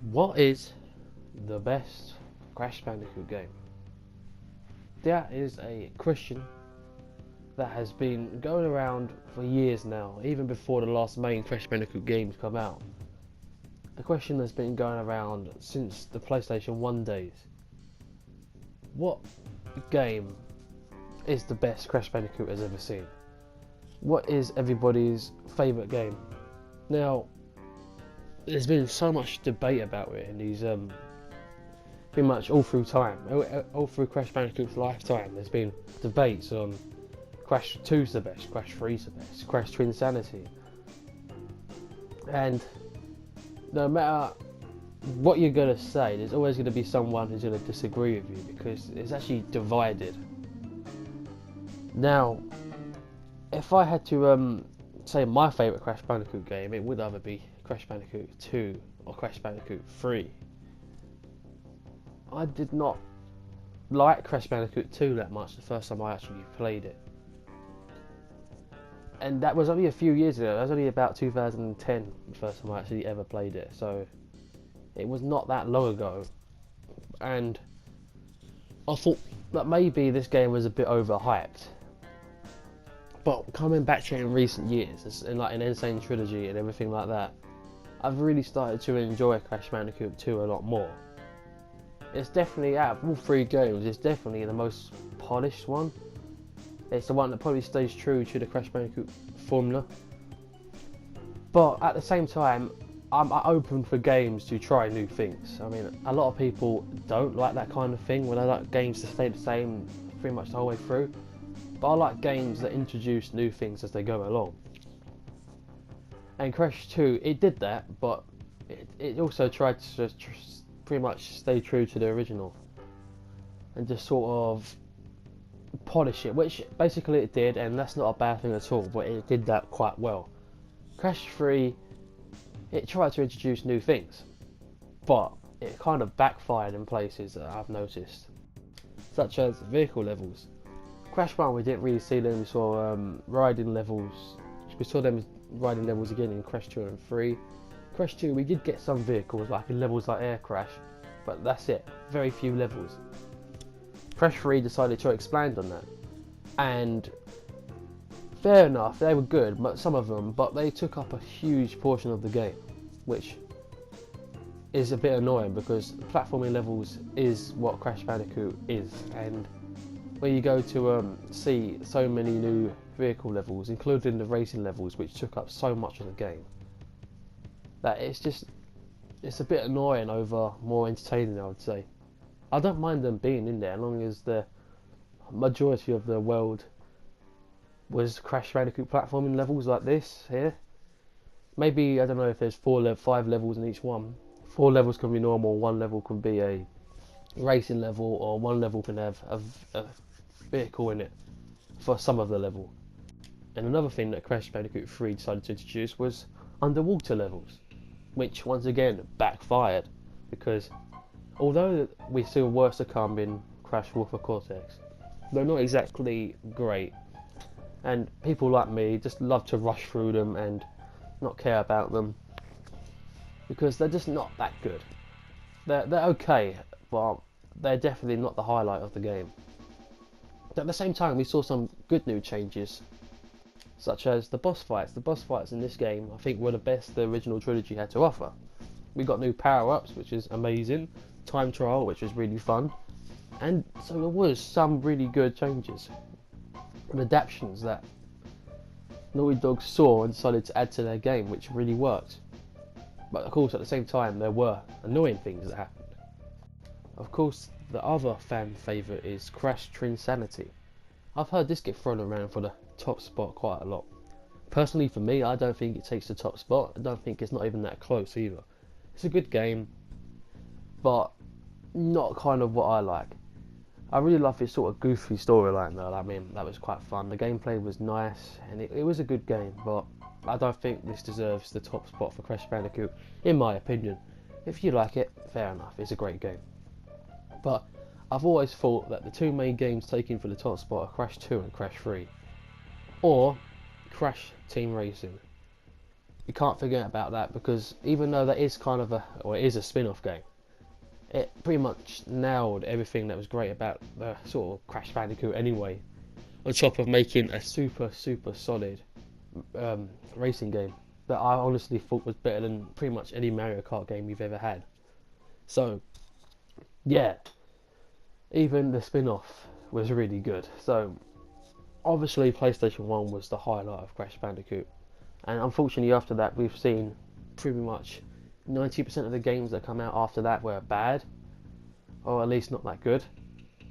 What is the best Crash Bandicoot game? That is a question that has been going around for years now, even before the last main Crash Bandicoot games come out. A question that's been going around since the PlayStation 1 days. What game is the best Crash Bandicoot has ever seen? What is everybody's favourite game? Now, there's been so much debate about it in these pretty much all through time, all through Crash Bandicoot's lifetime. There's been debates on Crash 2's the best, Crash 3's the best, Crash Twinsanity, and no matter what you're gonna say, there's always gonna be someone who's gonna disagree with you because it's actually divided. Now, if I had to say my favourite Crash Bandicoot game, it would either be Crash Bandicoot 2 or Crash Bandicoot 3. I did not like Crash Bandicoot 2 that much the first time I actually played it. And that was only a few years ago. That was only about 2010 the first time I actually ever played it. So it was not that long ago. And I thought that maybe this game was a bit overhyped. But coming back to it in recent years, in like an Insane Trilogy and everything like that, I've really started to enjoy Crash Bandicoot 2 a lot more. It's definitely, out of all three games, it's definitely the most polished one. It's the one that probably stays true to the Crash Bandicoot formula. But at the same time, I'm open for games to try new things. I mean, a lot of people don't like that kind of thing, when they like games to stay the same pretty much the whole way through. But I like games that introduce new things as they go along. And Crash 2, it did that, but it also tried to pretty much stay true to the original. And just sort of polish it, which basically it did, and that's not a bad thing at all, but it did that quite well. Crash 3, it tried to introduce new things, but it kind of backfired in places that I've noticed, such as vehicle levels. Crash 1, we didn't really see them. We saw riding levels. We saw them riding levels again in Crash 2 and 3. Crash 2, we did get some vehicles, like in levels like Air Crash, but that's it. Very few levels. Crash 3 decided to expand on that, and fair enough, they were good, but some of them, but they took up a huge portion of the game, which is a bit annoying because platforming levels is what Crash Bandicoot is, and where you go to see so many new vehicle levels, including the racing levels, which took up so much of the game, that it's a bit annoying over more entertaining, I would say. I don't mind them being in there as long as the majority of the world was Crash Bandicoot platforming levels like this here. Maybe, I don't know if there's 5 levels in each one. 4 levels can be normal, 1 level can be a racing level, or 1 level can have a vehicle in it for some of the level. And another thing that Crash Bandicoot 3 decided to introduce was underwater levels, which once again backfired, because although we see worse to come in Crash Warfare Cortex, they're not exactly great, and people like me just love to rush through them and not care about them because they're just not that good. They're okay, but they're definitely not the highlight of the game. At the same time, we saw some good new changes, such as the boss fights. The boss fights in this game, I think, were the best the original trilogy had to offer. We got new power-ups, which is amazing, time trial, which was really fun, and so there was some really good changes and adaptations that Naughty Dog saw and decided to add to their game, which really worked. But of course, at the same time, there were annoying things that happened. Of course, the other fan favourite is Crash Twinsanity. I've heard this get thrown around for the top spot quite a lot. Personally, for me, I don't think it takes the top spot. I don't think it's not even that close either. It's a good game, but not kind of what I like. I really love this sort of goofy storyline though. I mean, that was quite fun. The gameplay was nice, and it was a good game, but I don't think this deserves the top spot for Crash Bandicoot, in my opinion. If you like it, fair enough, it's a great game. But I've always thought that the two main games taken for the top spot are Crash 2 and Crash 3, or Crash Team Racing. you can't forget about that, because even though that is kind of it is a spin-off game, it pretty much nailed everything that was great about the sort of Crash Bandicoot anyway, on top of making a super solid racing game that I honestly thought was better than pretty much any Mario Kart game you've ever had. So yeah, even the spin-off was really good. So obviously PlayStation 1 was the highlight of Crash Bandicoot, and unfortunately after that we've seen pretty much 90% of the games that come out after that were bad, or at least not that good,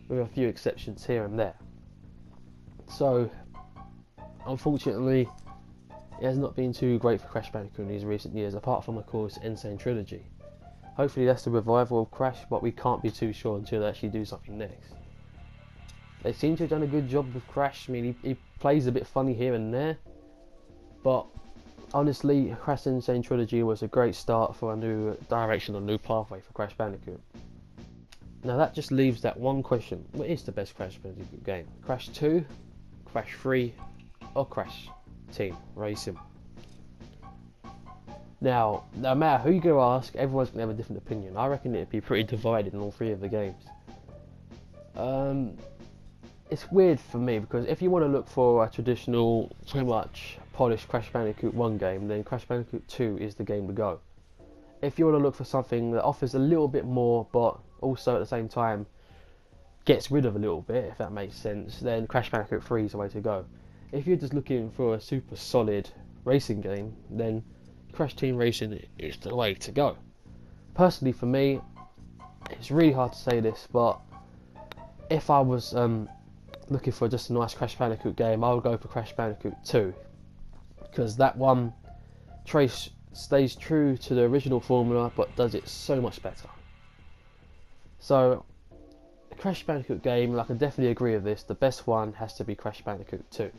with a few exceptions here and there. So unfortunately it has not been too great for Crash Bandicoot in these recent years, apart from of course Insane Trilogy. Hopefully that's the revival of Crash, but we can't be too sure until they actually do something next. They seem to have done a good job with Crash. I mean, he plays a bit funny here and there, but honestly, Crash Insane Trilogy was a great start for a new direction, a new pathway for Crash Bandicoot. Now that just leaves that one question: what is the best Crash Bandicoot game? Crash 2, Crash 3, or Crash Team Racing? Now, no matter who you go ask, everyone's going to have a different opinion. I reckon it'd be pretty divided in all three of the games. It's weird for me, because if you want to look for a traditional, pretty much polished Crash Bandicoot 1 game, then Crash Bandicoot 2 is the game to go. If you want to look for something that offers a little bit more, but also at the same time gets rid of a little bit, if that makes sense, then Crash Bandicoot 3 is the way to go. If you're just looking for a super solid racing game, then Crash Team Racing is the way to go. Personally for me, it's really hard to say this, but if I was looking for just a nice Crash Bandicoot game, I would go for Crash Bandicoot 2, because that one stays true to the original formula but does it so much better. So the Crash Bandicoot game, I can definitely agree with this, the best one has to be Crash Bandicoot 2.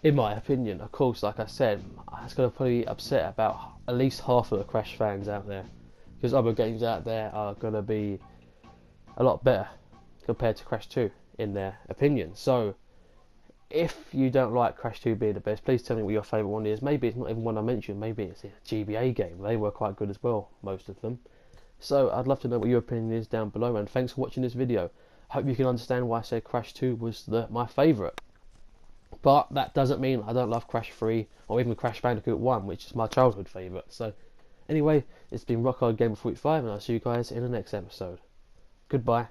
In my opinion, of course, like I said, it's going to probably upset about at least half of the Crash fans out there, because other games out there are going to be a lot better compared to Crash 2 in their opinion. So if you don't like Crash 2 being the best, please tell me what your favourite one is. Maybe it's not even one I mentioned, maybe it's a GBA game. They were quite good as well, most of them. So I'd love to know what your opinion is down below, and thanks for watching this video. Hope you can understand why I said Crash 2 was my favourite. But that doesn't mean I don't love Crash 3 or even Crash Bandicoot 1, which is my childhood favourite. So anyway, it's been Rock Hard Gamer 45, and I'll see you guys in the next episode. Goodbye.